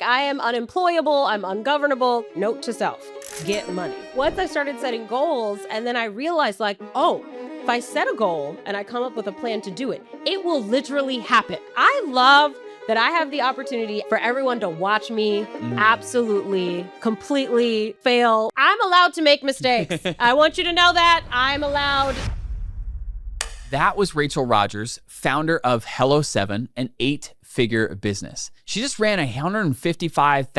I am unemployable, I'm ungovernable. Note to self, get money. Once I started setting goals, and then I realized like, oh, if I set a goal and I come up with a plan to do it, it will literally happen. I love that I have the opportunity for everyone to watch me absolutely, completely fail. I'm allowed to make mistakes. I want you to know that. I'm allowed. That was Rachel Rodgers, founder of Hello7, an 8-figure business. She just ran a $155,000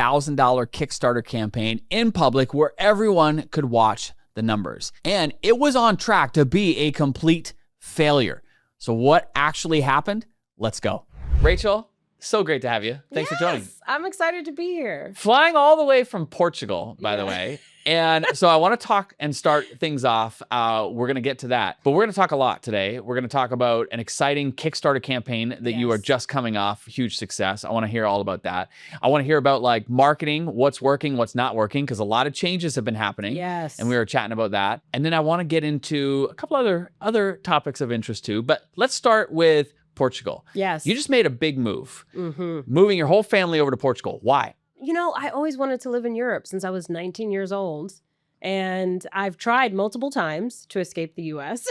Kickstarter campaign in public where everyone could watch the numbers. And it was on track to be a complete failure. So what actually happened? Let's go. Rachel, so great to have you. Thanks for joining. I'm excited to be here. Flying all the way from Portugal, by the way. And so I want to talk and start things off. We're going to get to that. But we're going to talk a lot today. We're going to talk about an exciting Kickstarter campaign that you are just coming off. Huge success. I want to hear all about that. I want to hear about like marketing, what's working, what's not working, because a lot of changes have been happening. Yes. And we were chatting about that. And then I want to get into a couple other topics of interest too. But let's start with Portugal. Yes. You just made a big move. Moving your whole family over to Portugal. Why? You know, I always wanted to live in Europe since I was 19 years old. And I've tried multiple times to escape the US.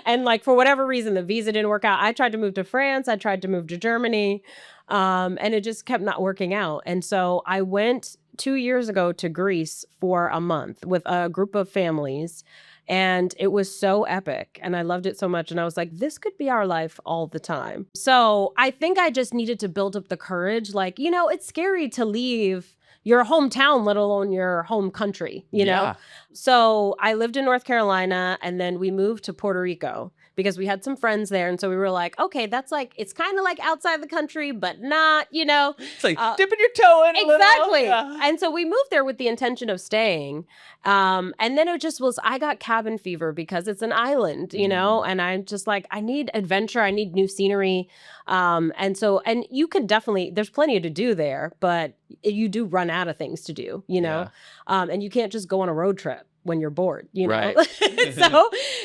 And like, for whatever reason, the visa didn't work out. I tried to move to France. I tried to move to Germany. And it just kept not working out. And so I went 2 years ago to Greece for a month with a group of families. And it was so epic. And I loved it so much. And I was like, this could be our life all the time. So I think I just needed to build up the courage. Like, you know, it's scary to leave your hometown, let alone your home country, you know? So I lived in North Carolina, and then we moved to Puerto Rico because we had some friends there. And so we were like, okay, that's like, it's kind of like outside the country, but not, you know. It's like dipping your toe in exactly. a little. And so we moved there with the intention of staying. And then it just was, I got cabin fever because it's an island, you know, and I'm just like, I need adventure. I need new scenery. And you can definitely, there's plenty to do there, but you do run out of things to do, you know, and you can't just go on a road trip when you're bored, you know? Right.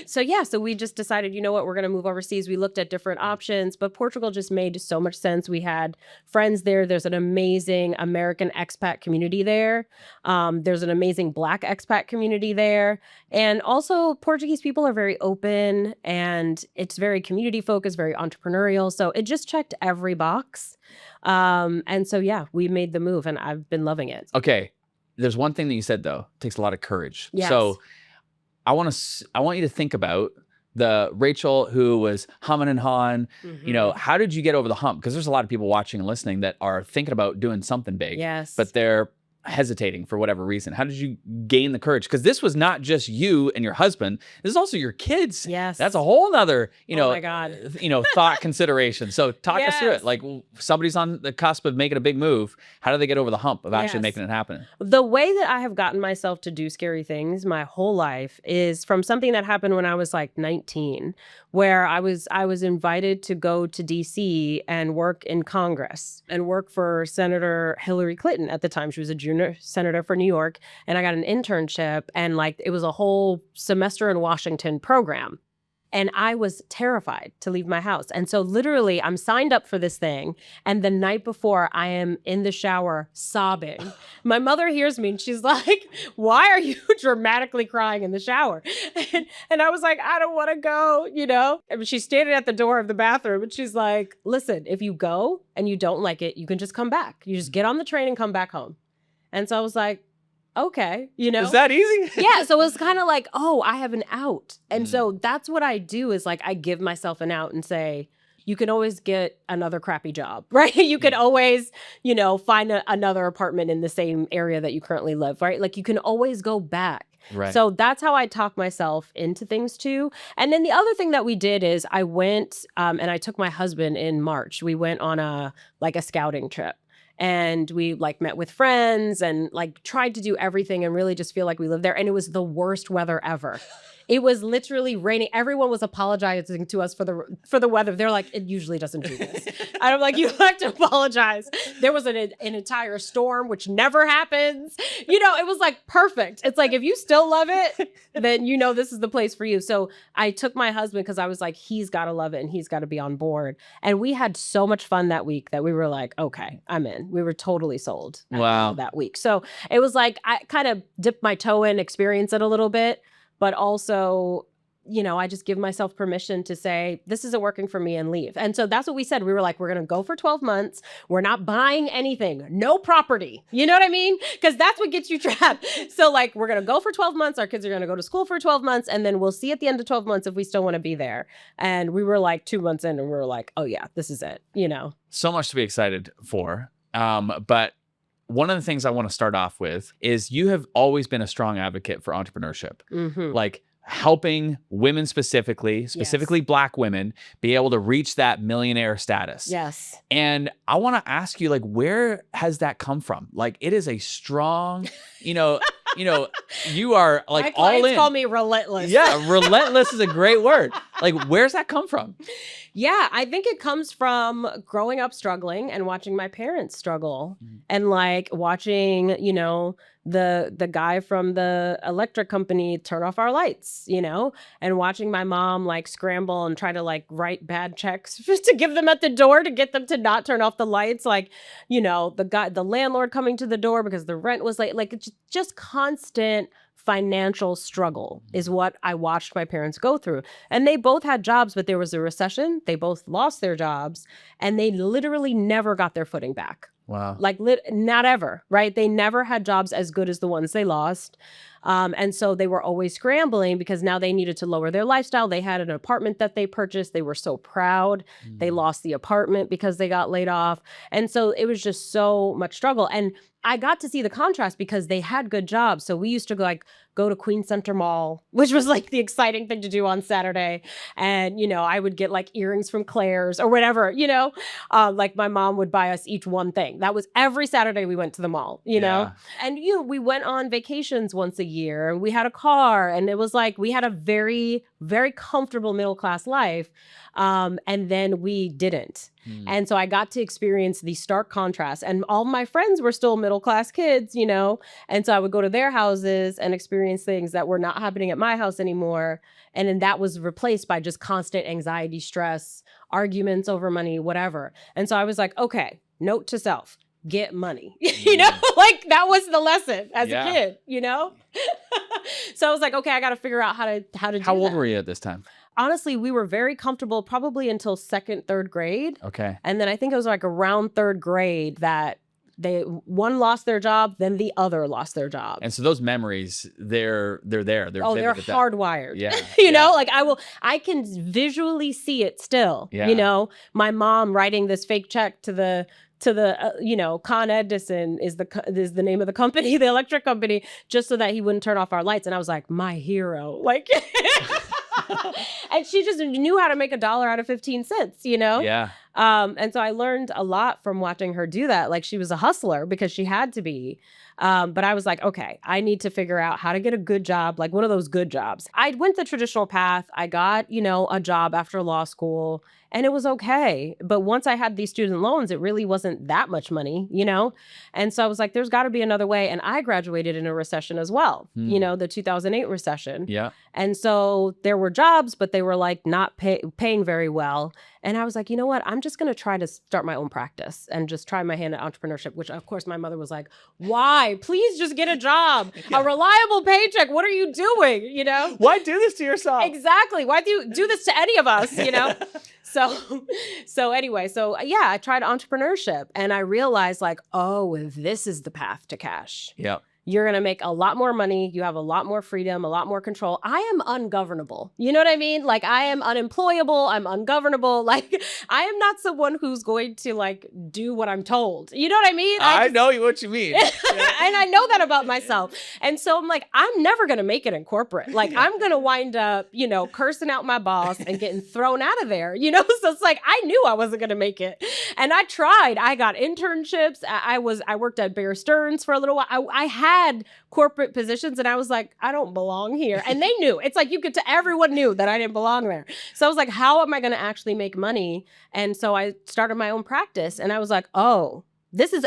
So we just decided, you know what, we're going to move overseas. We looked at different options, but Portugal just made so much sense. We had friends there. There's an amazing American expat community there. There's an amazing Black expat community there. And also Portuguese people are very open, and it's very community focused, very entrepreneurial. So it just checked every box. And so, yeah, we made the move, and I've been loving it. Okay. There's one thing that you said, though, it takes a lot of courage. Yes. So I want you to think about the Rachel who was humming and hawing. You know, how did you get over the hump? Because there's a lot of people watching and listening that are thinking about doing something big, but they're hesitating for whatever reason. How did you gain the courage? Because this was not just you and your husband. This is also your kids. Yes. That's a whole nother, oh my God. thought consideration. So talk us through it. Like, somebody's on the cusp of making a big move. How do they get over the hump of actually making it happen? The way that I have gotten myself to do scary things my whole life is from something that happened when I was like 19, where I was invited to go to DC and work in Congress and work for Senator Hillary Clinton at the time. She was a junior senator for New York, and I got an internship, and like it was a whole semester in Washington program. And I was terrified to leave my house. And so literally I'm signed up for this thing. And the night before, I am in the shower sobbing. My mother hears me and she's like, why are you dramatically crying in the shower? And I was like, I don't want to go, you know? And she's standing at the door of the bathroom and she's like, listen, if you go and you don't like it, you can just come back. You just get on the train and come back home. And so I was like, okay, you know? Is that easy? Yeah. So it was kind of like, oh, I have an out. And so that's what I do is like, I give myself an out and say, you can always get another crappy job, right? You can always, you know, find another apartment in the same area that you currently live, right? Like you can always go back. Right. So that's how I talk myself into things too. And then the other thing that we did is I went and I took my husband in March. We went on a scouting trip. And we like met with friends and like tried to do everything and really just feel like we lived there. And it was the worst weather ever. It was literally raining. Everyone was apologizing to us for the weather. They're like, it usually doesn't do this. And I'm like, you have to apologize. There was an entire storm, which never happens. It was like perfect. It's like, if you still love it, then this is the place for you. So I took my husband because I was like, he's got to love it and he's got to be on board. And we had so much fun that week that we were like, okay, I'm in. We were totally sold that week. So it was like, I kind of dipped my toe in, experience it a little bit, but also, I just give myself permission to say, this isn't working for me and leave. And so that's what we said. We were like, we're going to go for 12 months. We're not buying anything, no property. You know what I mean? Because that's what gets you trapped. So like, we're going to go for 12 months. Our kids are going to go to school for 12 months. And then we'll see at the end of 12 months if we still want to be there. And we were like 2 months in and we were like, oh yeah, this is it. So much to be excited for. But one of the things I want to start off with is you have always been a strong advocate for entrepreneurship. Like helping women specifically Black women, be able to reach that millionaire status. Yes. And I want to ask you, like, where has that come from? Like, it is a strong, you are like my all in. Call me relentless. Yeah, relentless is a great word. Like, where's that come from? Yeah, I think it comes from growing up struggling and watching my parents struggle and like watching, the guy from the electric company turn off our lights, and watching my mom like scramble and try to like write bad checks just to give them at the door to get them to not turn off the lights. Like, the landlord coming to the door because the rent was late. Like, it's just constant financial struggle is what I watched my parents go through. And they both had jobs, but there was a recession. They both lost their jobs and they literally never got their footing back. Wow. Like not ever, right? They never had jobs as good as the ones they lost. And so they were always scrambling because now they needed to lower their lifestyle. They had an apartment that they purchased. They were so proud. They lost the apartment because they got laid off. And so it was just so much struggle. And I got to see the contrast because they had good jobs. So we used to go to Queen Center Mall, which was like the exciting thing to do on Saturday. And, I would get like earrings from Claire's or whatever, like my mom would buy us each one thing. That was every Saturday we went to the mall, know? And, we went on vacations once a year and we had a car and it was like, we had a very, very comfortable middle-class life. And then we didn't. And so I got to experience the stark contrast and all my friends were still middle-class kids, and so I would go to their houses and experience things that were not happening at my house anymore. And then that was replaced by just constant anxiety, stress, arguments over money, whatever. And so I was like, okay, note to self, get money, like that was the lesson as a kid, So I was like, okay, I got to figure out how to do that. How old were you at this time? Honestly, we were very comfortable probably until second, third grade. Okay. And then I think it was like around third grade that one lost their job, then the other lost their job. And so those memories, they're there. They're hardwired. Yeah. Like I can visually see it still. Yeah. My mom writing this fake check to the Con Edison is the name of the company, the electric company, just so that he wouldn't turn off our lights. And I was like, my hero, like. And she just knew how to make $1 out of 15 cents, Yeah. And so I learned a lot from watching her do that. Like she was a hustler because she had to be. But I was like, okay, I need to figure out how to get a good job, like one of those good jobs. I went the traditional path. I got, a job after law school and it was okay. But once I had these student loans, it really wasn't that much money, And so I was like, there's got to be another way. And I graduated in a recession as well, the 2008 recession. Yeah. And so there were jobs, but they were like not paying very well. And I was like, you know what? I'm just going to try to start my own practice and just try my hand at entrepreneurship, which of course my mother was like, why? Please just get a job, a reliable paycheck. What are you doing? Why do this to yourself? Exactly. Why do you do this to any of us? So anyway, I tried entrepreneurship and I realized like, oh, this is the path to cash. Yeah. You're going to make a lot more money. You have a lot more freedom, a lot more control. I am ungovernable. You know what I mean? Like I am unemployable. I'm ungovernable. Like I am not someone who's going to like do what I'm told. You know what I mean? I know what you mean. And I know that about myself. And so I'm like, I'm never going to make it in corporate. Like I'm going to wind up, cursing out my boss and getting thrown out of there, So it's like, I knew I wasn't going to make it. And I tried. I got internships. I worked at Bear Stearns for a little while. I had had corporate positions and I was like, I don't belong here. And they knew. It's like everyone knew that I didn't belong there. So I was like, how am I going to actually make money? And so I started my own practice and I was like, oh, this is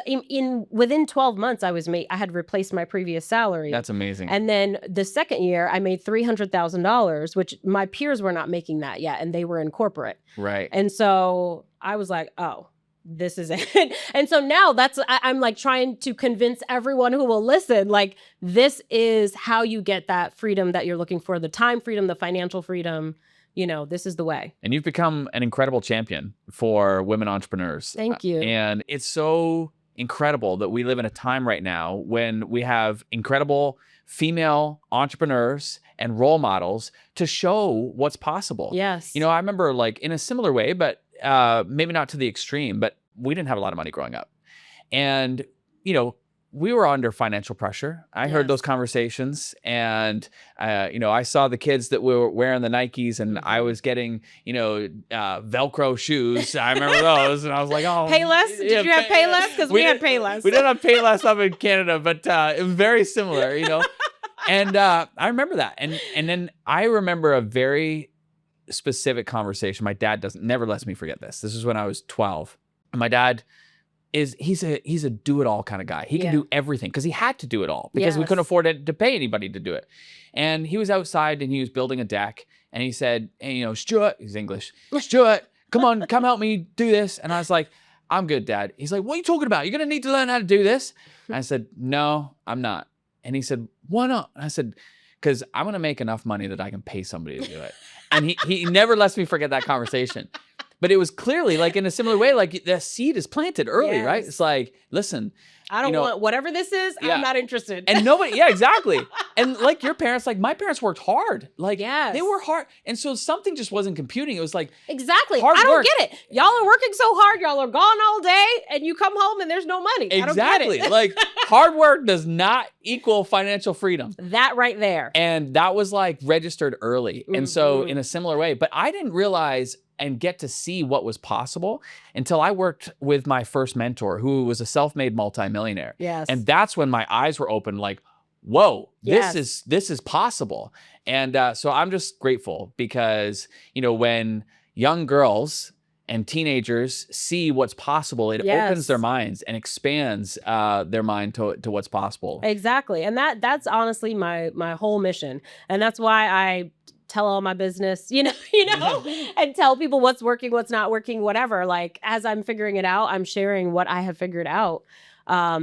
within 12 months I had replaced my previous salary. That's amazing. And then the second year I made $300,000, which my peers were not making that yet. And they were in corporate. Right. And so I was like, oh, this is it. And so now I'm like trying to convince everyone who will listen, like, this is how you get that freedom that you're looking for, the time freedom, the financial freedom. This is the way. And you've become an incredible champion for women entrepreneurs. Thank you. And it's so incredible that we live in a time right now when we have incredible female entrepreneurs and role models to show what's possible. Yes. I remember like in a similar way, but maybe not to the extreme, but we didn't have a lot of money growing up. And, we were under financial pressure. I heard those conversations and, I saw the kids that were wearing the Nikes and I was getting, Velcro shoes. I remember those and I was like, oh. Payless? Did you have Payless? Because we had Payless. We didn't have Payless up in Canada, but it was very similar, And I remember that. And then I remember a very specific conversation. My dad never lets me forget this. This is when I was 12. And my dad he's a do-it-all kind of guy. He can do everything because he had to do it all because we couldn't afford to pay anybody to do it. And he was outside and he was building a deck and he said, Stuart, he's English, Stuart, come help me do this. And I was like, I'm good, Dad. He's like, what are you talking about? You're going to need to learn how to do this. And I said, no, I'm not. And he said, why not? And I said, because I'm going to make enough money that I can pay somebody to do it. And he never lets me forget that conversation. But it was clearly like in a similar way, like the seed is planted early, right? It's like, listen, I don't want whatever this is. I'm not interested. And nobody, exactly. And like your parents, like my parents worked hard. Like they were hard. And so something just wasn't computing. It was like, exactly. Hard I don't work. get it. Y'all are working so hard. Y'all are gone all day and you come home and there's no money. Exactly. I don't get it. Like hard work does not equal financial freedom. That right there. And that was like registered early. And so in a similar way, but I didn't realize and get to see what was possible until I worked with my first mentor who was a self-made multimillionaire. Yes. And that's when my eyes were open like, whoa, this is possible. And so I'm just grateful because, when young girls and teenagers see what's possible, it opens their minds and expands their mind to what's possible. Exactly. And that's honestly my whole mission. And that's why I tell all my business, and tell people what's working, what's not working, whatever. Like as I'm figuring it out, I'm sharing what I have figured out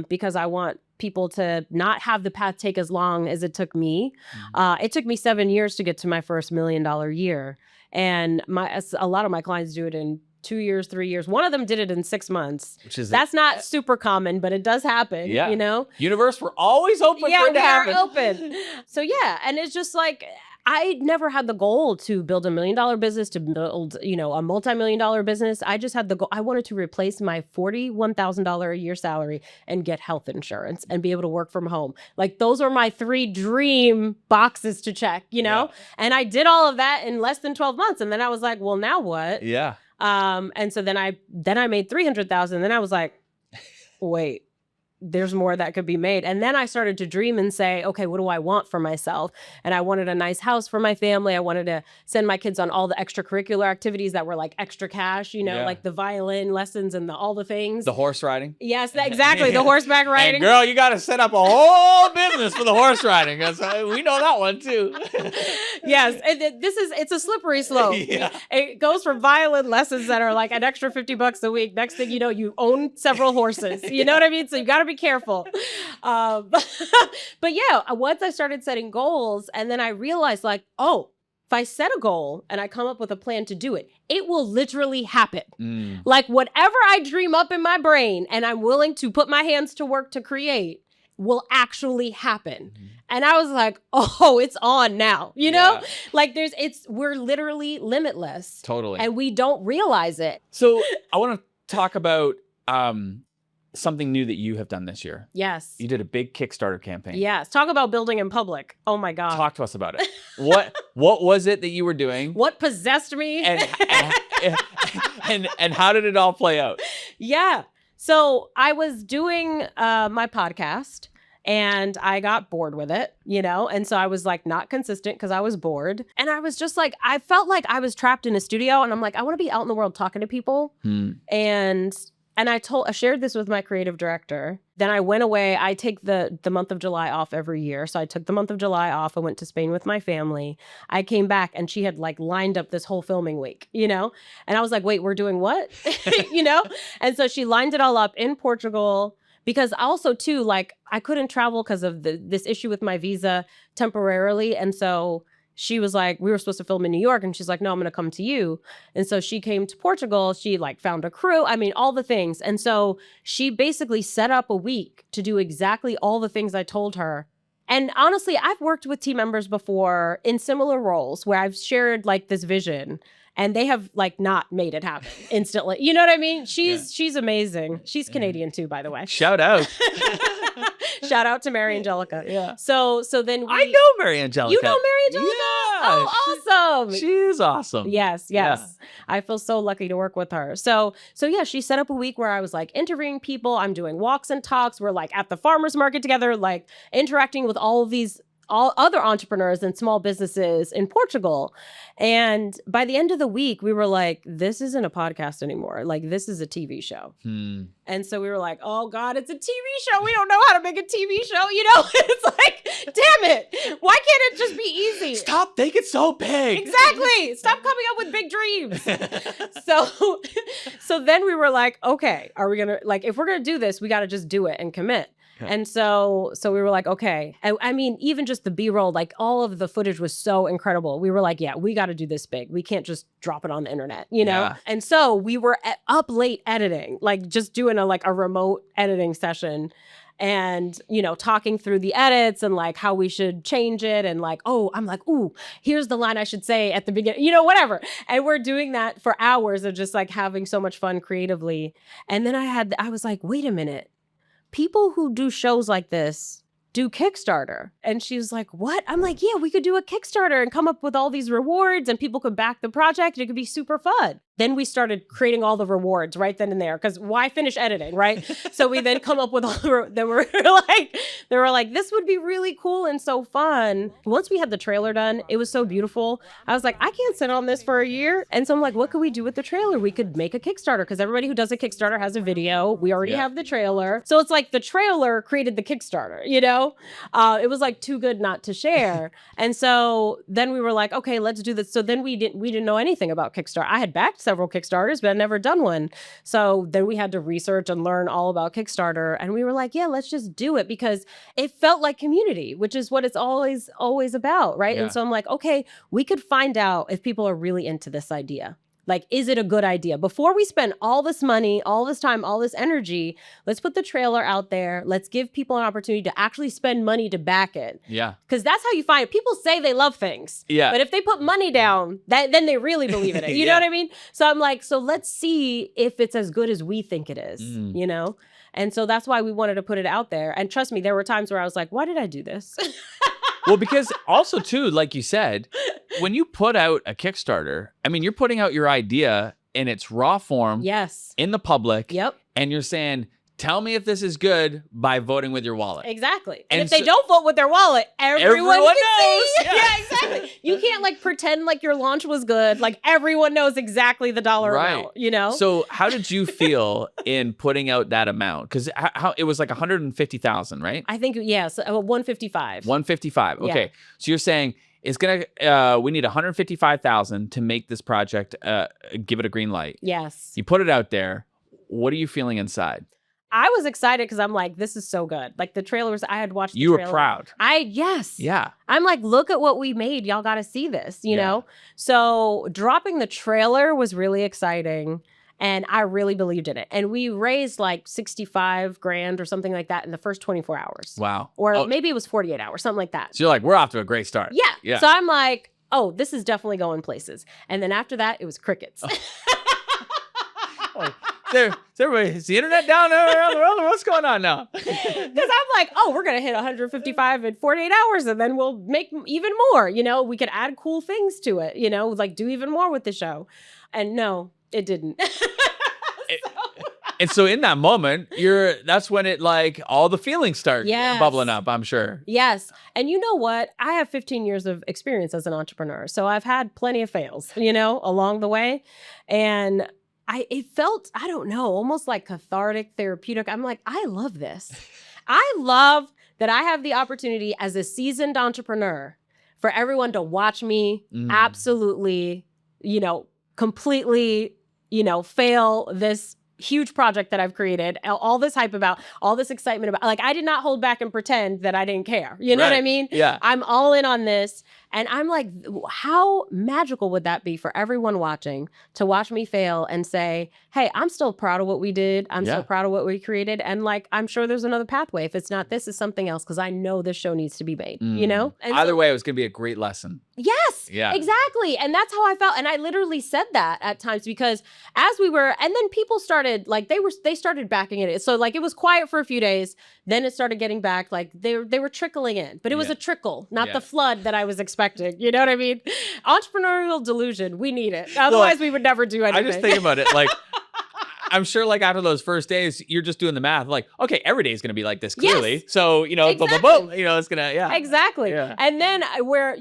because I want people to not have the path take as long as it took me. It took me 7 years to get to my first $1 million year. And a lot of my clients do it in 2 years, 3 years. One of them did it in 6 months. That's not super common, but it does happen, Universe, we're always open for it to happen. Open. So and it's just like, I never had the goal to build $1 million business, to build, a multi-million-dollar business. I just had the goal. I wanted to replace my $41,000 a year salary and get health insurance and be able to work from home. Like those are my 3 dream boxes to check, And I did all of that in less than 12 months. And then I was like, well, now what? Yeah. And so then I made $300,000. Then I was like, wait. There's more that could be made. And then I started to dream and say, okay, what do I want for myself? And I wanted a nice house for my family. I wanted to send my kids on all the extracurricular activities that were like extra cash, like the violin lessons and all the things. The horse riding. Yes, exactly. The horseback riding. And girl, you got to set up a whole business for the horse riding. We know that one too. Yes. It's a slippery slope. Yeah. It goes from violin lessons that are like an extra $50 a week. Next thing you know, you own several horses. You know what I mean? So you got to be careful. But once I started setting goals and then I realized like, oh, if I set a goal and I come up with a plan to do it, it will literally happen. Like whatever I dream up in my brain and I'm willing to put my hands to work to create will actually happen. And I was like, oh, it's on now, like we're literally limitless. Totally. And we don't realize it. So I want to talk about, something new that you have done this year. Yes. You did a big Kickstarter campaign. Yes. Talk about building in public. Oh my God. Talk to us about it. What was it that you were doing? What possessed me? And how did it all play out? Yeah. So I was doing my podcast And I got bored with it, and so I was like not consistent because I was bored. And I was just like, I felt like I was trapped in a studio, and I'm like, I want to be out in the world talking to people. And I shared this with my creative director. Then I went away. I take the month of July off every year. So I took the month of July off. I went to Spain with my family. I came back and she had like lined up this whole filming week, And I was like, wait, we're doing what? And so she lined it all up in Portugal. Because also, too, like, I couldn't travel because of this issue with my visa temporarily. And so she was like, we were supposed to film in New York. And she's like, no, I'm going to come to you. And so she came to Portugal. She like found a crew. I mean, all the things. And so she basically set up a week to do exactly all the things I told her. And honestly, I've worked with team members before in similar roles where I've shared like this vision. And they have like not made it happen instantly. You know what I mean? She's amazing. She's Canadian too, by the way. Shout out. Shout out to Mary Angelica. Yeah. So then I know Mary Angelica. You know Mary Angelica? Yeah. Oh, awesome. She is awesome. Yes. Yeah. I feel so lucky to work with her. So yeah, she set up a week where I was like interviewing people. I'm doing walks and talks. We're like at the farmers market together, like interacting with all other entrepreneurs and small businesses in Portugal. And by the end of the week, we were like, this isn't a podcast anymore. Like, this is a TV show. And so we were like, oh God, it's a TV show. We don't know how to make a TV show. It's like, damn it. Why can't it just be easy? Stop thinking so big. Exactly. Stop coming up with big dreams. So then we were like, okay, are we going to, like, if we're going to do this, we got to just do it and commit. And so we were like, okay. I mean, even just the B-roll, like all of the footage was so incredible. We were like, yeah, we got to do this big. We can't just drop it on the internet, Yeah. And so we were up late editing, like just doing a remote editing session and, talking through the edits and like how we should change it. And like, I'm like, ooh, here's the line I should say at the beginning, whatever. And we're doing that for hours of just like having so much fun creatively. And then I was like, wait a minute. People who do shows like this do Kickstarter. And she was like, what? I'm like, yeah, we could do a Kickstarter and come up with all these rewards and people could back the project. It could be super fun. Then we started creating all the rewards right then and there because why finish editing, right? So we then come up with all the, they were like, this would be really cool and so fun. Once we had the trailer done, it was so beautiful. I was like, I can't sit on this for a year. And so I'm like, what could we do with the trailer? We could make a Kickstarter because everybody who does a Kickstarter has a video. We already have the trailer. So it's like the trailer created the Kickstarter, It was like too good not to share. And so then we were like, okay, let's do this. So then we didn't know anything about Kickstarter. I had backed several Kickstarters, but I'd never done one. So then we had to research and learn all about Kickstarter. And we were like, yeah, let's just do it because it felt like community, which is what it's always about, right? Yeah. And so I'm like, okay, we could find out if people are really into this idea. Like, is it a good idea? Before we spend all this money, all this time, all this energy, let's put the trailer out there. Let's give people an opportunity to actually spend money to back it. Yeah. Because that's how you find it. People say they love things. Yeah. But if they put money down, then they really believe in it. You know what I mean? So I'm like, so let's see if it's as good as we think it is, And so that's why we wanted to put it out there. And trust me, there were times where I was like, why did I do this? Well, because also too, like you said, when you put out a Kickstarter, I mean, you're putting out your idea in its raw form. Yes. In the public. Yep. And you're saying, tell me if this is good by voting with your wallet. Exactly. And if they don't vote with their wallet, everyone knows. See. Yeah, exactly. You can't like pretend like your launch was good. Like everyone knows exactly the dollar amount, So how did you feel in putting out that amount? Because how it was like 150,000, right? I think, yes, 155. 155. Okay. Yeah. So you're saying it's we need 155,000 to make this project, give it a green light. Yes. You put it out there. What are you feeling inside? I was excited because I'm like, this is so good. Like the trailer was, I had watched the trailer. You were proud. Yes. Yeah. I'm like, look at what we made. Y'all got to see this, you know? So dropping the trailer was really exciting. And I really believed in it. And we raised like 65 grand or something like that in the first 24 hours. Wow. Or maybe it was 48 hours, something like that. So you're like, we're off to a great start. Yeah. So I'm like, oh, this is definitely going places. And then after that, it was crickets. Is the internet down there around the world? What's going on now? Because I'm like, oh, we're going to hit 155 in 48 hours and then we'll make even more. We could add cool things to it, like do even more with the show. And no, it didn't. And so in that moment, that's when it like all the feelings start Yes. bubbling up, I'm sure. Yes. And you know what? I have 15 years of experience as an entrepreneur. So I've had plenty of fails, along the way. And it felt, I don't know, almost like cathartic, therapeutic. I'm like, I love this. I love that I have the opportunity as a seasoned entrepreneur for everyone to watch me absolutely, completely, fail this huge project that I've created, all this hype about, all this excitement about, like, I did not hold back and pretend that I didn't care. You know what I mean? Yeah. I'm all in on this. And I'm like, how magical would that be for everyone watching to watch me fail and say, hey, I'm still proud of what we did. I'm still proud of what we created. And like, I'm sure there's another pathway. If it's not this, it's something else, because I know this show needs to be made, And Either way, it was going to be a great lesson. Yes, Yeah, exactly. And that's how I felt. And I literally said that at times, because as we were, and then people started, like, they started backing it. So like, it was quiet for a few days. Then it started getting back. Like they were trickling in, but it was a trickle, not the flood that I was expecting. You know what I mean? Entrepreneurial delusion. We need it. Otherwise, we would never do anything. I just think about it. Like, I'm sure like after those first days, you're just doing the math. Like, okay, every day is going to be like this clearly. Yes. So, exactly. Blah, blah, blah, it's going to, Exactly. Yeah. And then we're,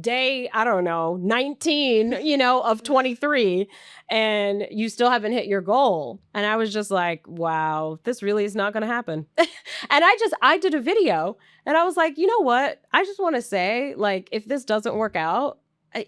day, I don't know, 19, of 23, and you still haven't hit your goal. And I was just like, wow, this really is not going to happen. And I did a video, and I was like, you know what? I just want to say, like, if this doesn't work out,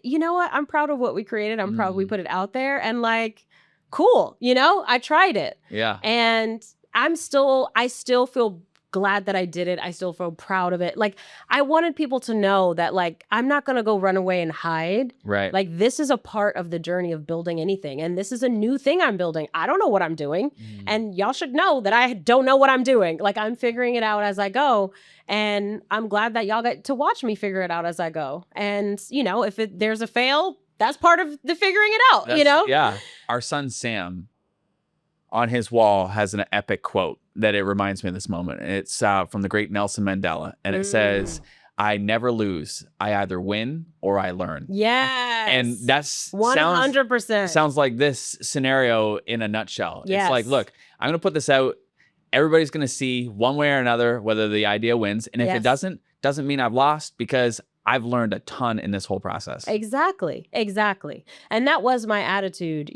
you know what? I'm proud of what we created. I'm proud we put it out there, and like, cool. I tried it. Yeah. And I still feel glad that I did it. I still feel proud of it. Like, I wanted people to know that, like, I'm not going to go run away and hide. Right. Like, this is a part of the journey of building anything. And this is a new thing I'm building. I don't know what I'm doing. And y'all should know that I don't know what I'm doing. Like, I'm figuring it out as I go. And I'm glad that y'all get to watch me figure it out as I go. And, if there's a fail, that's part of the figuring it out, Yeah. Our son, Sam, on his wall has an epic quote that it reminds me of this moment. It's from the great Nelson Mandela. And it says, I never lose. I either win or I learn. Yes. And that's 100%. Sounds like this scenario in a nutshell. Yes. It's like, look, I'm going to put this out. Everybody's going to see one way or another whether the idea wins. And if it doesn't mean I've lost, because I've learned a ton in this whole process. Exactly. And that was my attitude,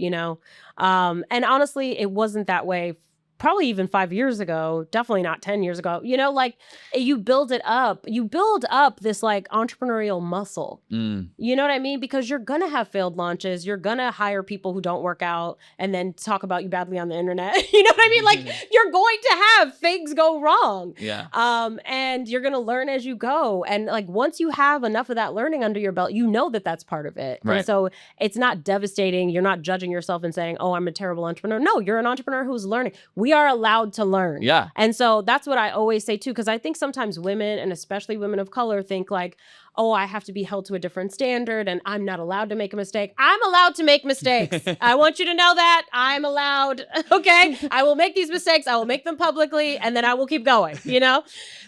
And honestly, it wasn't that way probably even 5 years ago, definitely not 10 years ago. Like, you build it up. You build up this like entrepreneurial muscle. You know what I mean? Because you're going to have failed launches. You're going to hire people who don't work out and then talk about you badly on the internet. You know what I mean? Like, you're going to have things go wrong. Yeah. And you're going to learn as you go. And like, once you have enough of that learning under your belt, that that's part of it. Right. And so it's not devastating. You're not judging yourself and saying, oh, I'm a terrible entrepreneur. No, you're an entrepreneur who's learning. We are allowed to learn. Yeah. And so that's what I always say too, because I think sometimes women, and especially women of color, think like, oh, I have to be held to a different standard and I'm not allowed to make a mistake. I'm allowed to make mistakes. I want you to know that. I'm allowed. Okay. I will make these mistakes. I will make them publicly, and then I will keep going,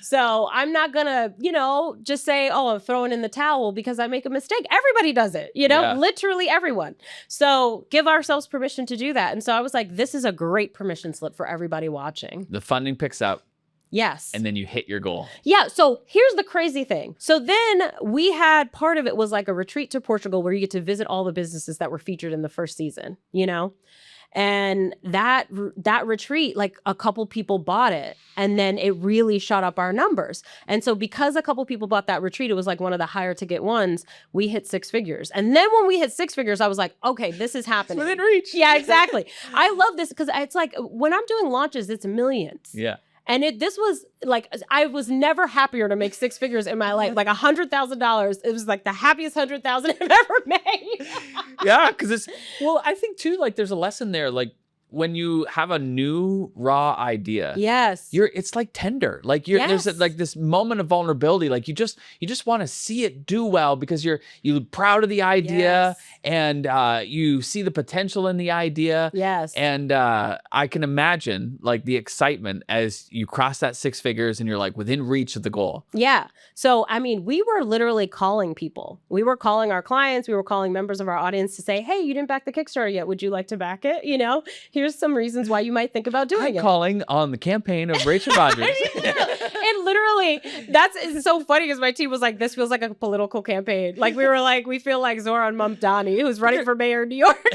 So I'm not going to, just say, oh, I'm throwing in the towel because I make a mistake. Everybody does it, literally everyone. So give ourselves permission to do that. And so I was like, this is a great permission slip for everybody watching. The funding picks up. Yes. And then you hit your goal. Yeah. So here's the crazy thing. So then we had, part of it was like a retreat to Portugal where you get to visit all the businesses that were featured in the first season, And that retreat, like, a couple people bought it, and then it really shot up our numbers. And so because a couple people bought that retreat, it was like one of the higher ticket ones, we hit 6 figures. And then when we hit 6 figures, I was like, okay, this is happening. It's within reach. Yeah, exactly. I love this because it's like, when I'm doing launches, it's millions. Yeah. And this was like, I was never happier to make 6 figures in my life. Like $100,000. It was like the happiest 100,000 I've ever made. Yeah, because I think too, like, there's a lesson there. Like, when you have a new raw idea, yes, it's like tender. Like, there's like this moment of vulnerability. Like, you just want to see it do well because you're proud of the idea, and you see the potential in the idea. Yes. And I can imagine like the excitement as you cross that 6 figures and you're like within reach of the goal. Yeah. So, I mean, we were literally calling people. We were calling our clients. We were calling members of our audience to say, hey, you didn't back the Kickstarter yet. Would you like to back it? here's some reasons why you might think about doing I'm it. calling on the campaign of Rachel Rodgers. And literally, it's so funny because my team was like, this feels like a political campaign. Like we were like, we feel like Zoran Mamdani, who's running for mayor in New York.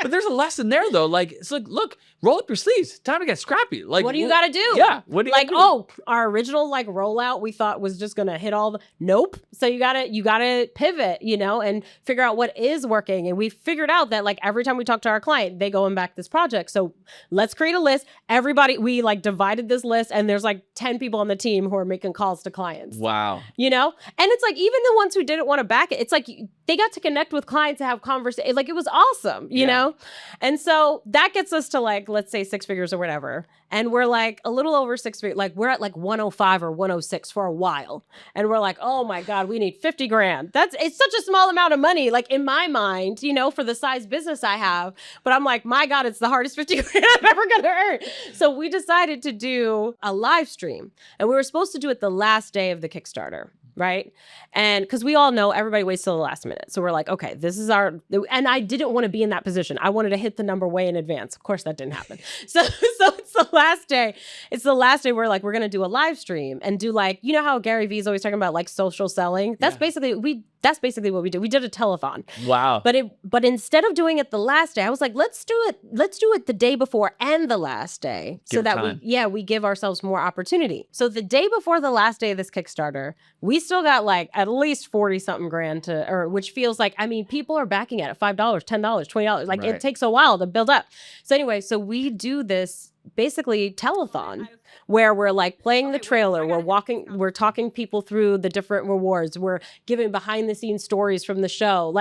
But there's a lesson there though. Like, it's like, look, roll up your sleeves. Time to get scrappy. Like, what do you got to do? Yeah. What do you like? do? Oh, our original like rollout we thought was just gonna hit all the. Nope. So you gotta pivot, and figure out what is working. And we figured out that like every time we talk to our client, they go and back this project. So let's create a list. Everybody, we like divided this list, and there's like 10 people on the team who are making calls to clients. Wow. And it's like even the ones who didn't want to back it, it's like they got to connect with clients and have conversations. Like it was awesome, you know. And so that gets us to like, let's say 6 figures or whatever. And we're like a little over 6 figures. Like we're at like 105 or 106 for a while. And we're like, oh my God, we need 50 grand. It's such a small amount of money, like in my mind, for the size business I have. But I'm like, my God, it's the hardest 50 grand I'm ever going to earn. So we decided to do a live stream. And we were supposed to do it the last day of the Kickstarter. Right. And because we all know everybody waits till the last minute. So we're like, okay, this is and I didn't want to be in that position. I wanted to hit the number way in advance. Of course, that didn't happen. So it's the last day. It's the last day we're like, we're going to do a live stream and do like, how Gary Vee is always talking about like social selling. That's basically what we did. We did a telethon. Wow. But instead of doing it the last day, I was like, let's do it the day before and the last day. So that we give ourselves more opportunity. So the day before the last day of this Kickstarter, we still got like at least 40 something grand which feels like, people are backing at it, $5, $10, $20. Like it takes a while to build up. So anyway, so we do this basically telethon where we're like playing the trailer, we're talking people through the different rewards, we're giving behind the scenes stories from the show.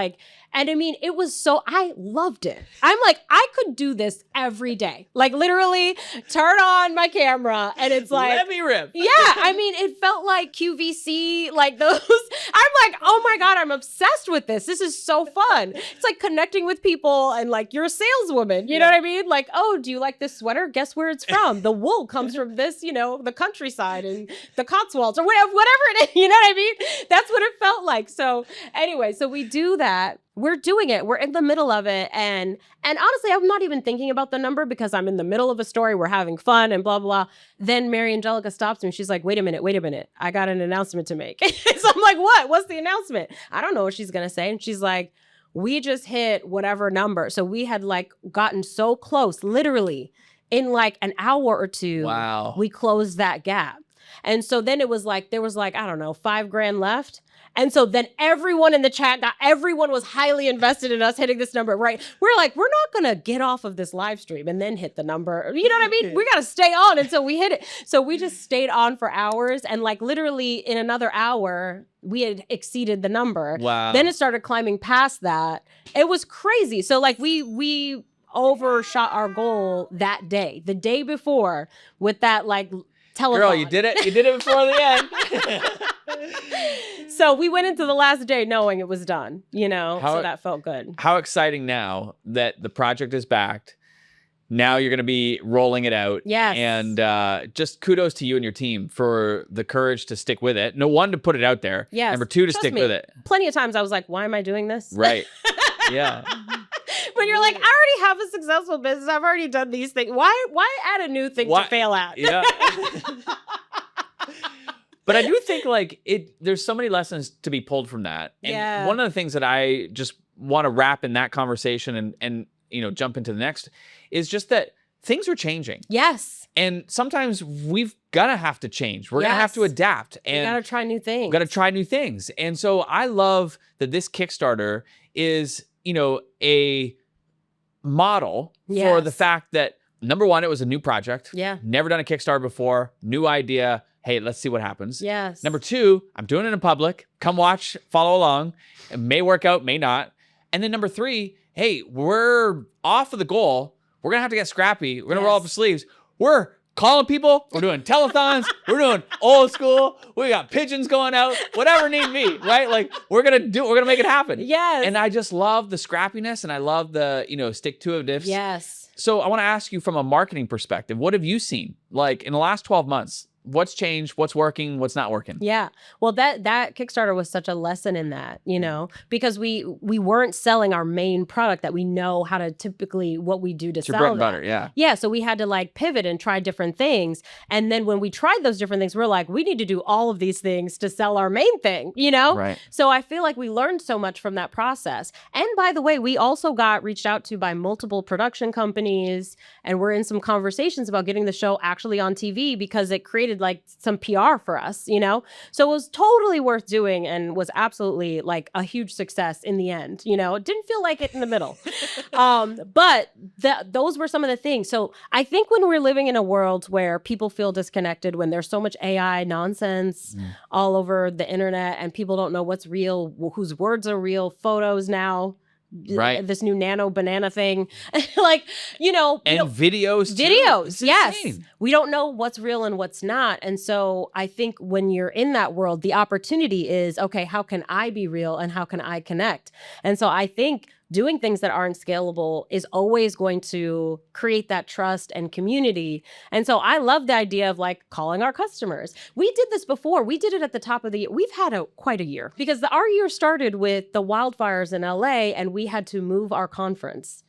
And it was I loved it. I'm like, I could do this every day. Like literally turn on my camera and it's like, let me rip. Yeah. It felt like QVC, like those. I'm like, oh my God, I'm obsessed with this. This is so fun. It's like connecting with people and like you're a saleswoman. You know what I mean? Like, oh, do you like this sweater? Guess where it's from? The wool comes from this, the countryside and the Cotswolds or whatever it is. You know what I mean? That's what it felt like. So anyway, so we do that. We're doing it. We're in the middle of it. And honestly, I'm not even thinking about the number because I'm in the middle of a story. We're having fun and blah, blah, blah. Then Mary Angelica stops me. She's like, wait a minute. I got an announcement to make. So I'm like, what? What's the announcement? I don't know what she's going to say. And she's like, we just hit whatever number. So we had like gotten so close, literally in like an hour or two. Wow. We closed that gap. And so then it was like, there was like, I don't know, $5 grand left. And so then everyone in the chat everyone was highly invested in us hitting this number, right? We're like, we're not going to get off of this live stream and then hit the number. You know what I mean? We got to stay on until we hit it. So we just stayed on for hours. And like literally in another hour, we had exceeded the number. Wow. Then it started climbing past that. It was crazy. So like we overshot our goal that day, the day before with that like telethon. Girl, you did it. You did it before the end. So we went into the last day knowing it was done, so that felt good. How exciting now that the project is backed. Now you're going to be rolling it out. Yes. And just kudos to you and your team for the courage to stick with it. No, one, to put it out there. Yes. Number two, to Trust stick me, with it. Plenty of times I was like, why am I doing this? Right. Yeah. When you're like, I already have a successful business. I've already done these things. Why add a new thing to fail at? Yeah. But I do think like there's so many lessons to be pulled from that. And one of the things that I just want to wrap in that conversation and jump into the next is just that things are changing. Yes. And sometimes we've got to have to change. We're going to have to adapt. And we got to try new things. Got to try new things. And so I love that this Kickstarter is, a model for the fact that, number one, it was a new project. Yeah. Never done a Kickstarter before. New idea. Hey, let's see what happens. Yes. Number two, I'm doing it in public. Come watch, follow along. It may work out, may not. And then number three, hey, we're off of the goal. We're going to have to get scrappy. We're going to roll up our sleeves. We're calling people. We're doing telethons. We're doing old school. We got pigeons going out. Whatever need be, right? Like we're going to make it happen. Yes. And I just love the scrappiness and I love the, stick-to-itiveness. Yes. So I want to ask you from a marketing perspective, what have you seen? Like in the last 12 months, what's changed, what's working, what's not working. Yeah. Well, that Kickstarter was such a lesson in that, because we weren't selling our main product that we know how to typically what we do to It's sell your bread and that. butter, yeah. Yeah. So we had to like pivot and try different things. And then when we tried those different things, we're like, we need to do all of these things to sell our main thing, Right. So I feel like we learned so much from that process. And by the way, we also got reached out to by multiple production companies, and we're in some conversations about getting the show actually on TV because it created like some PR for us, So it was totally worth doing and was absolutely like a huge success in the end, It didn't feel like it in the middle. But those were some of the things. So I think when we're living in a world where people feel disconnected, when there's so much AI nonsense all over the internet and people don't know what's real, whose words are real, photos now, right, this new nano banana thing, like, and videos too. Yes, Insane. we don't know what's real and what's not. And so I think when you're in that world, the opportunity is, okay, how can I be real and how can I connect? And so I think doing things that aren't scalable is always going to create that trust and community. And so I love the idea of like calling our customers. We did this before. We did it at the top of the year. We've had quite a year because our year started with the wildfires in LA and we had to move our conference.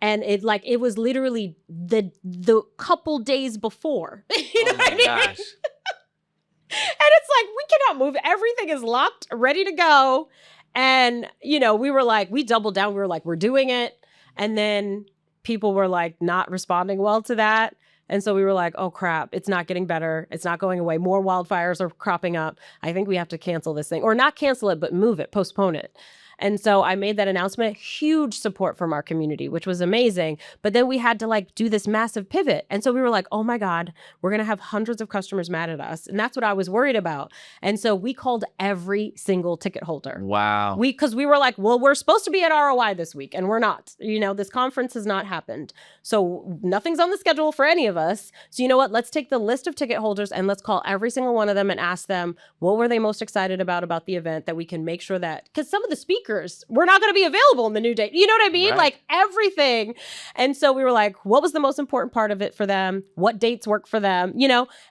And it was literally the couple days before. You know what I mean? Gosh. And it's like, we cannot move. Everything is locked, ready to go. And, we were like, we doubled down. We were like, we're doing it. And then people were like not responding well to that. And so we were like, oh, crap, it's not getting better. It's not going away. More wildfires are cropping up. I think we have to cancel this thing, or not cancel it, but move it, postpone it. And so I made that announcement, huge support from our community, which was amazing. But then we had to like do this massive pivot. And so we were like, oh my God, we're going to have hundreds of customers mad at us. And that's what I was worried about. And so we called every single ticket holder. Wow. Because we were like, well, we're supposed to be at ROI this week and we're not. This conference has not happened. So nothing's on the schedule for any of us. So you know what? Let's take the list of ticket holders and let's call every single one of them and ask them, what were they most excited about the event, that we can make sure that, because some of the speakers were not going to be available in the new date. You know what I mean? Right. Like everything. And so we were like, what was the most important part of it for them? What dates work for them?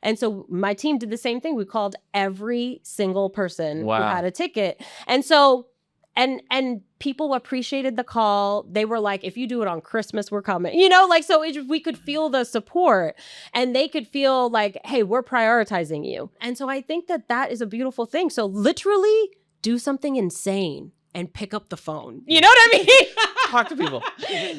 And so my team did the same thing. We called every single person who had a ticket. And so and people appreciated the call. They were like, if you do it on Christmas, we're coming. We could feel the support and they could feel like, hey, we're prioritizing you. And so I think that is a beautiful thing. So literally do something insane and pick up the phone. You know what I mean? Talk to people.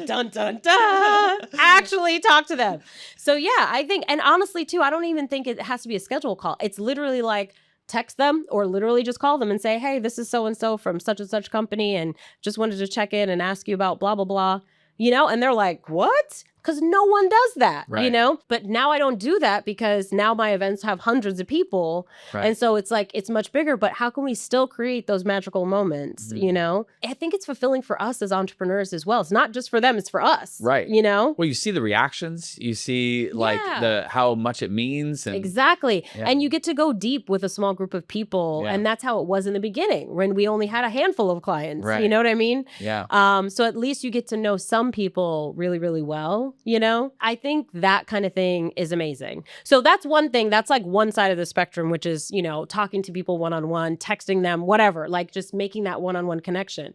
Dun, dun, dun. Actually talk to them. So yeah, I think, and honestly too, I don't even think it has to be a scheduled call. It's literally like text them or literally just call them and say, hey, this is so-and-so from such and such company and just wanted to check in and ask you about blah, blah, blah. And they're like, what? Because no one does that, right. But now I don't do that because now my events have hundreds of people. Right. And so it's like, it's much bigger, but how can we still create those magical moments, I think it's fulfilling for us as entrepreneurs as well. It's not just for them, it's for us. Right. Well, you see the reactions, you see like how much it means. And, exactly. Yeah. And you get to go deep with a small group of people. Yeah. And that's how it was in the beginning when we only had a handful of clients. Right. You know what I mean? Yeah. So at least you get to know some people really, really well. I think that kind of thing is amazing. So that's one thing. That's like one side of the spectrum, which is, talking to people one-on-one, texting them, whatever, like just making that one-on-one connection.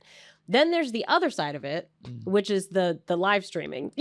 Then there's the other side of it, which is the live streaming,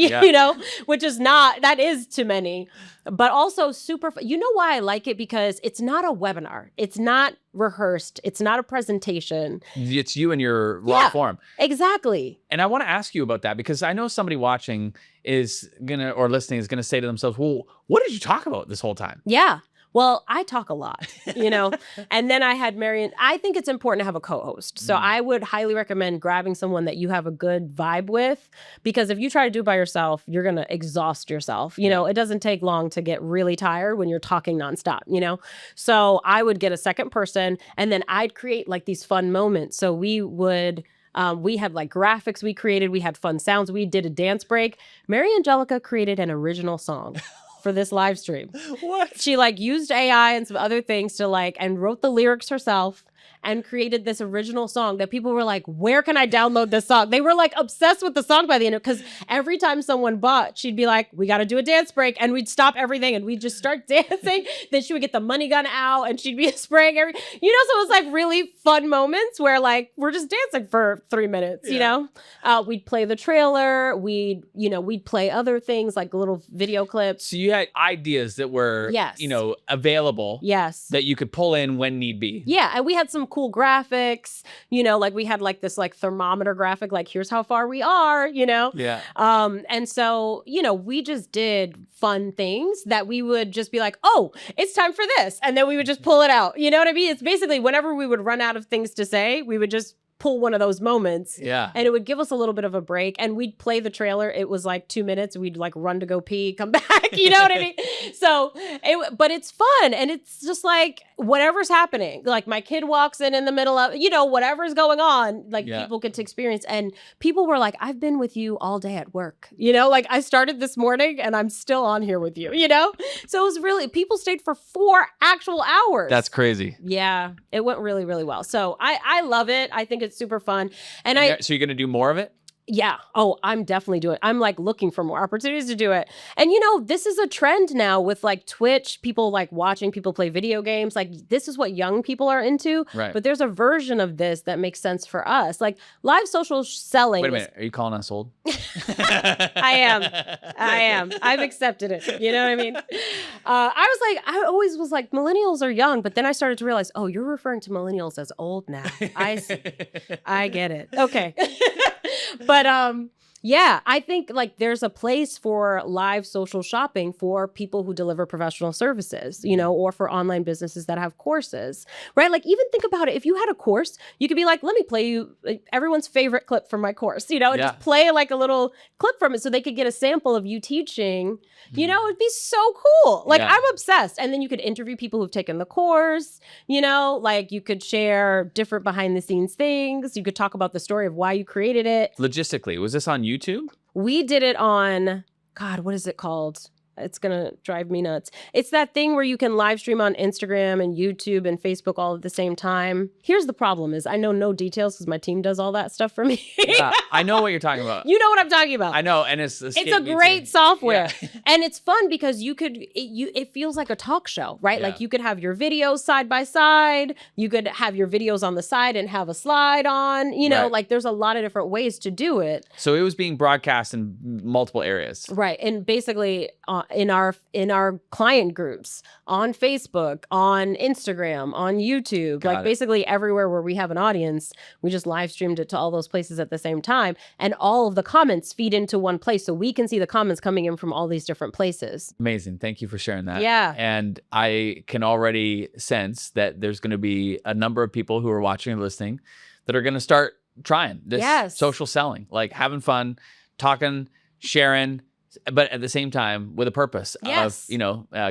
which is not, that is to many, but also super, why I like it? Because it's not a webinar. It's not rehearsed. It's not a presentation. It's you in your raw form. Exactly. And I want to ask you about that because I know somebody watching or listening is going to say to themselves, well, what did you talk about this whole time? Yeah. Well, I talk a lot, and then I had Marion. I think it's important to have a co-host. So I would highly recommend grabbing someone that you have a good vibe with, because if you try to do it by yourself, you're going to exhaust yourself. It doesn't take long to get really tired when you're talking nonstop, So I would get a second person and then I'd create like these fun moments. So we had like graphics we created. We had fun sounds. We did a dance break. Mary Angelica created an original song for this live stream. What? She used AI and some other things to and wrote the lyrics herself. and created this original song that people were like, where can I download this song? They were like obsessed with the song by the end, because every time someone bought, she'd be like, we got to do a dance break, and we'd stop everything and we'd just start dancing. Then she would get the money gun out and she'd be spraying so it was like really fun moments where like we're just dancing for 3 minutes, we'd play the trailer, we'd play other things like little video clips. So you had ideas that were, available. Yes. That you could pull in when need be. Yeah. And we had some cool graphics, like we had like this like thermometer graphic, like here's how far we are, Yeah. And so, we just did fun things that we would just be like, oh, it's time for this. And then we would just pull it out. You know what I mean? It's basically whenever we would run out of things to say, we would just pull one of those moments. Yeah. And it would give us a little bit of a break. And we'd play the trailer. It was like 2 minutes. We'd like run to go pee, come back. You know what I mean? So, but it's fun. And it's just like whatever's happening. Like my kid walks in the middle of, whatever's going on, like people get to experience. And people were like, I've been with you all day at work. Like I started this morning and I'm still on here with you, So it was really, people stayed for 4 actual hours. That's crazy. Yeah. It went really, really well. So I love it. I think it's super fun. And so you're going to do more of it? Yeah. Oh, I'm definitely doing it. I'm like looking for more opportunities to do it. And this is a trend now with like Twitch, people like watching people play video games. Like this is what young people are into. Right. But there's a version of this that makes sense for us. Like live social selling. Wait a minute. Are you calling us old? I am. I've accepted it. You know what I mean? I always was like, millennials are young. But then I started to realize, oh, you're referring to millennials as old now. I see. I get it. Okay. But yeah, I think like there's a place for live social shopping for people who deliver professional services, or for online businesses that have courses, right? Like even think about it. If you had a course, you could be like, let me play you everyone's favorite clip from my course, and just play like a little clip from it so they could get a sample of you teaching, it'd be so cool. Like I'm obsessed. And then you could interview people who've taken the course, like you could share different behind the scenes things. You could talk about the story of why you created it. Logistically, was this on YouTube? We did it on, God, what is it called? It's going to drive me nuts. It's that thing where you can live stream on Instagram and YouTube and Facebook all at the same time. Here's the problem is I know no details because my team does all that stuff for me. Yeah, I know what you're talking about. You know what I'm talking about. I know. And it's a great software. Yeah. And it's fun because it feels like a talk show, right? Yeah. Like you could have your videos side by side. You could have your videos on the side and have a slide on, right. Like there's a lot of different ways to do it. So it was being broadcast in multiple areas. Right. And basically, in our client groups, on Facebook, on Instagram, on YouTube, basically everywhere where we have an audience, we just live streamed it to all those places at the same time. And all of the comments feed into one place. So we can see the comments coming in from all these different places. Amazing. Thank you for sharing that. Yeah. And I can already sense that there's going to be a number of people who are watching and listening that are going to start trying this social selling, like having fun, talking, sharing, but at the same time with a purpose of,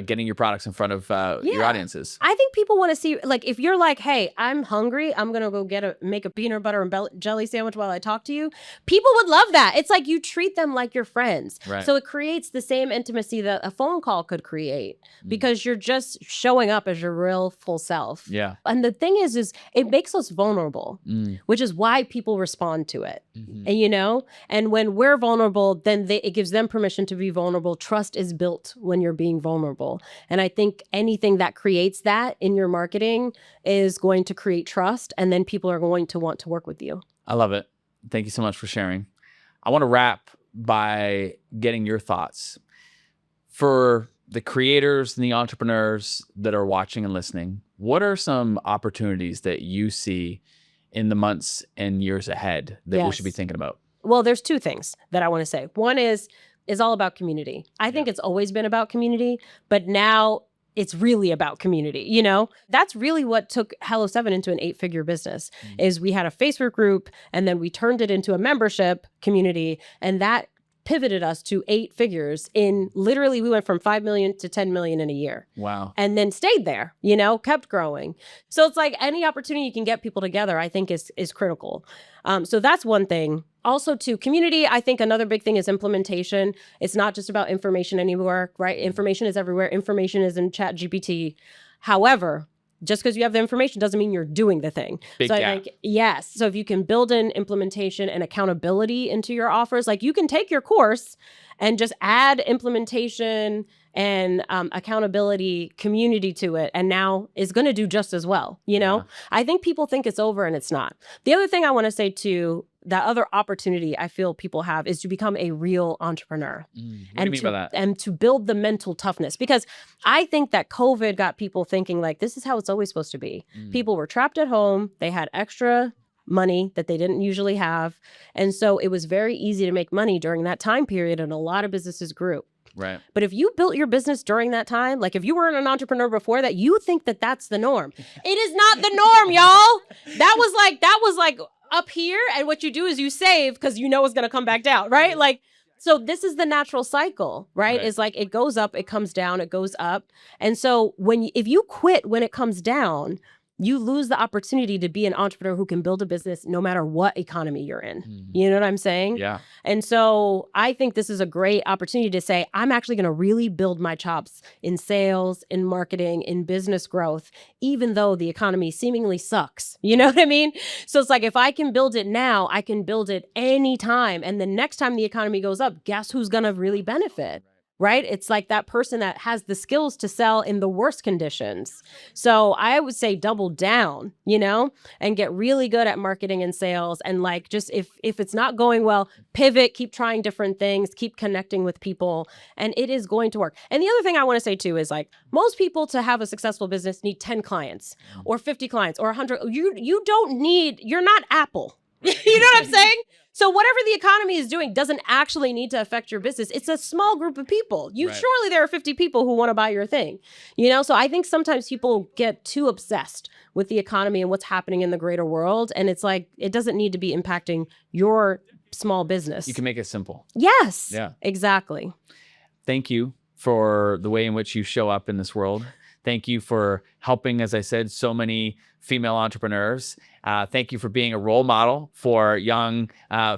getting your products in front of your audiences. I think people want to see, like, if you're like, hey, I'm hungry, I'm going to go make a peanut butter and jelly sandwich while I talk to you. People would love that. It's like you treat them like your friends. Right. So it creates the same intimacy that a phone call could create because you're just showing up as your real full self. Yeah. And the thing is it makes us vulnerable, which is why people respond to it. And, and when we're vulnerable, then it gives them permission to be vulnerable. Trust is built when you're being vulnerable. And I think anything that creates that in your marketing is going to create trust, and then people are going to want to work with you. I love it. Thank you so much for sharing. I want to wrap by getting your thoughts. For the creators and the entrepreneurs that are watching and listening, what are some opportunities that you see in the months and years ahead that we should be thinking about? Well, there's 2 things that I want to say. One is all about community. I think it's always been about community, but now it's really about community. That's really what took Hello7 into an 8-figure business is we had a Facebook group and then we turned it into a membership community, and that pivoted us to 8 figures in literally, we went from 5 million to 10 million in a year. Wow. And then stayed there, kept growing. So it's like any opportunity you can get people together, I think is critical. So that's one thing. Also to community, I think another big thing is implementation. It's not just about information anymore, right? Information is everywhere. Information is in ChatGPT. However, Just because you have the information doesn't mean you're doing the thing. Big so gap. I think, yes. So if you can build in implementation and accountability into your offers, like you can take your course and just add implementation and accountability community to it, and now is going to do just as well. You know, I think people think it's over and it's not. The other thing I want to say too, that other opportunity I feel people have is to become a real entrepreneur. What do you mean by that? And to build the mental toughness, because I think that COVID got people thinking like, this is how it's always supposed to be. People were trapped at home. They had extra money that they didn't usually have. And so it was very easy to make money during that time period, and a lot of businesses grew. Right. But if you built your business during that time, like if you were an entrepreneur before that, you think that that's the norm. It is not the norm, y'all. That was like up here, and what you do is you save because you know it's going to come back down, right? Like, so this is the natural cycle, right? It's like it goes up, it comes down, it goes up. And so if you quit when it comes down, you lose the opportunity to be an entrepreneur who can build a business no matter what economy you're in. You know what I'm saying? Yeah. And so I think this is a great opportunity to say, I'm actually going to really build my chops in sales, in marketing, in business growth, even though the economy seemingly sucks. You know what I mean? So it's like, if I can build it now, I can build it anytime. And the next time the economy goes up, guess who's going to really benefit? Right? It's like that person that has the skills to sell in the worst conditions. So I would say double down, you know, and get really good at marketing and sales. And like, just if it's not going well, pivot, keep trying different things, keep connecting with people, and it is going to work. And the other thing I want to say too is like, most people to have a successful business need 10 clients or 50 clients or 100. You don't need, you're not Apple. You know what I'm saying? So whatever the economy is doing doesn't actually need to affect your business. It's a small group of people. Surely there are 50 people who want to buy your thing, you know? So I think sometimes people get too obsessed with the economy and what's happening in the greater world. And it's like, it doesn't need to be impacting your small business. You can make it simple. Yes. Yeah. Exactly. Thank you for the way in which you show up in this world. Thank you for helping, as I said, so many female entrepreneurs. Thank you for being a role model for young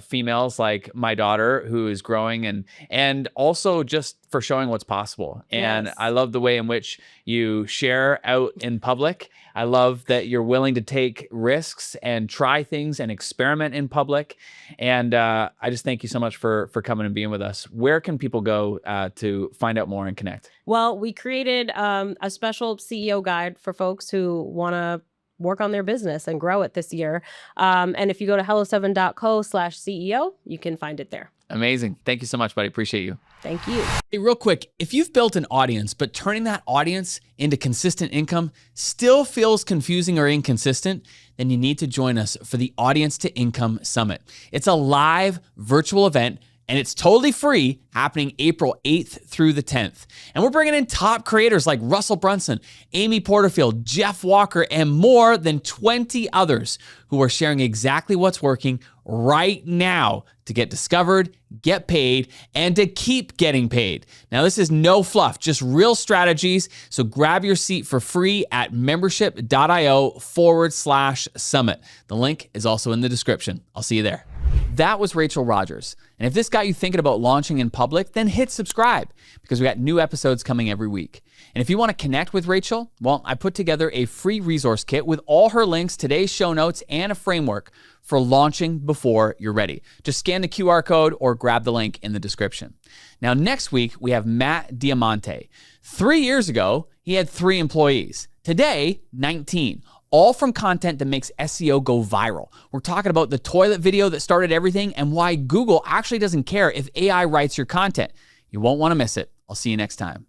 females like my daughter, who is growing, and also just for showing what's possible. And Yes. I love the way in which you share out in public. I love that you're willing to take risks and try things and experiment in public. And I just thank you so much for coming and being with us. Where can people go to find out more and connect? Well, we created a special CEO guide for folks who want to work on their business and grow it this year. And if you go to hello7.co/CEO, you can find it there. Amazing. Thank you so much, buddy. Appreciate you. Thank you. Hey, real quick, if you've built an audience, but turning that audience into consistent income still feels confusing or inconsistent, then you need to join us for the Audience to Income Summit. It's a live virtual event, and it's totally free, happening April 8th through the 10th. And we're bringing in top creators like Russell Brunson, Amy Porterfield, Jeff Walker, and more than 20 others who are sharing exactly what's working right now to get discovered, get paid, and to keep getting paid. Now, this is no fluff, just real strategies. So grab your seat for free at membership.io/summit. The link is also in the description. I'll see you there. That was Rachel Rodgers. And if this got you thinking about launching in public, then hit subscribe, because we got new episodes coming every week. And if you want to connect with Rachel, well, I put together a free resource kit with all her links, today's show notes, and a framework for launching before you're ready. Just scan the QR code or grab the link in the description. Now, next week, we have Matt Diamante. 3 years ago, he had 3 employees. Today, 19. All from content that makes SEO go viral. We're talking about the toilet video that started everything and why Google actually doesn't care if AI writes your content. You won't want to miss it. I'll see you next time.